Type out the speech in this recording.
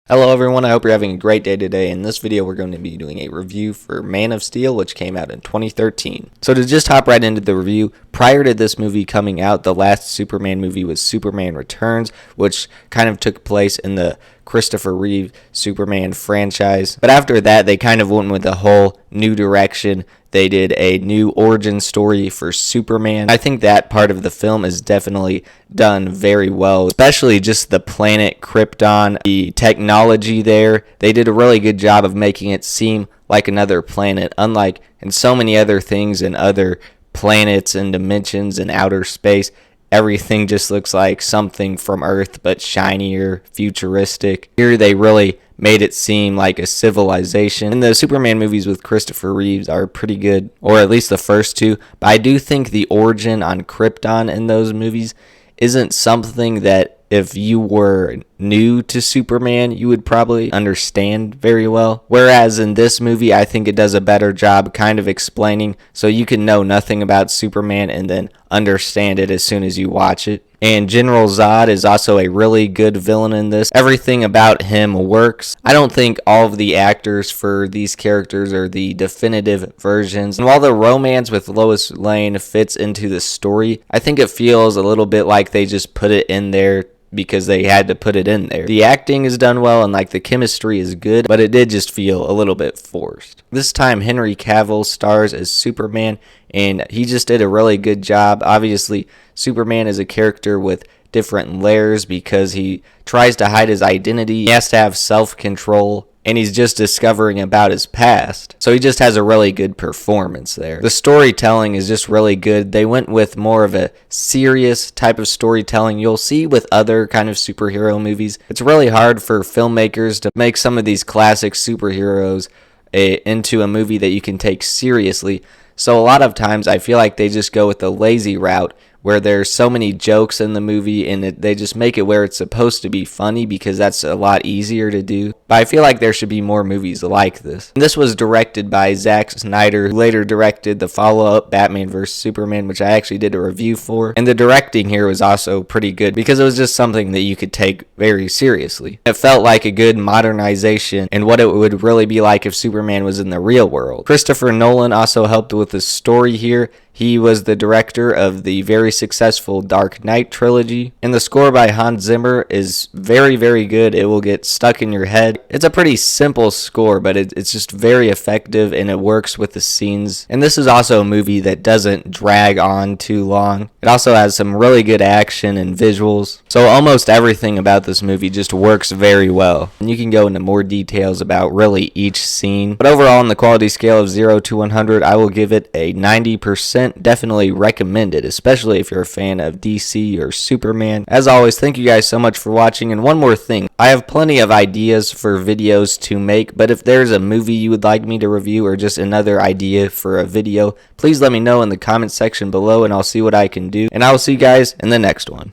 Hello everyone, I hope you're having a great day today. In this video we're going to be doing a review for Man of Steel, which came out in 2013. So to just hop right into the review, prior to this movie coming out, the last Superman movie was Superman Returns, which kind of took place in the Christopher Reeve Superman franchise. But after that, they kind of went with a whole new direction. They did a new origin story for Superman. I think that part of the film is definitely done very well, especially just the planet Krypton, the technology there. They did a really good job of making it seem like another planet, unlike in so many other things in other planets and dimensions and outer space. Everything just looks like something from Earth, but shinier, futuristic. Here they really made it seem like a civilization. And the Superman movies with Christopher Reeves are pretty good, or at least the first two. But I do think the origin on Krypton in those movies isn't something that if you were new to Superman, you would probably understand very well. Whereas in this movie, I think it does a better job kind of explaining, so you can know nothing about Superman and then understand it as soon as you watch it. And General Zod is also a really good villain in this. Everything about him works. I don't think all of the actors for these characters are the definitive versions. And while the romance with Lois Lane fits into the story, I think it feels a little bit like they just put it in there because they had to put it in there. The acting is done well and like the chemistry is good, but it did just feel a little bit forced. This time Henry Cavill stars as Superman and he just did a really good job. Obviously, Superman is a character with different layers because he tries to hide his identity. He has to have self-control, and he's just discovering about his past. So he just has a really good performance there. The storytelling is just really good. They went with more of a serious type of storytelling you'll see with other kind of superhero movies. It's really hard for filmmakers to make some of these classic superheroes into a movie that you can take seriously. So a lot of times I feel like they just go with the lazy route where there's so many jokes in the movie and they just make it where it's supposed to be funny because that's a lot easier to do. But I feel like there should be more movies like this. And this was directed by Zack Snyder, who later directed the follow-up Batman vs. Superman, which I actually did a review for. And the directing here was also pretty good because it was just something that you could take very seriously. It felt like a good modernization and what it would really be like if Superman was in the real world. Christopher Nolan also helped with the story here. He was the director of the very successful Dark Knight trilogy. And the score by Hans Zimmer is very, very good. It will get stuck in your head. It's a pretty simple score, but it's just very effective and it works with the scenes. And this is also a movie that doesn't drag on too long. It also has some really good action and visuals. So almost everything about this movie just works very well. And you can go into more details about really each scene. But overall, on the quality scale of 0 to 100, I will give it a 90%. Definitely recommend it, especially if you're a fan of DC or Superman. As always, thank you guys so much for watching. And one more thing, I have plenty of ideas for videos to make, but if there's a movie you would like me to review or just another idea for a video, please let me know in the comment section below and I'll see what I can do. And I will see you guys in the next one.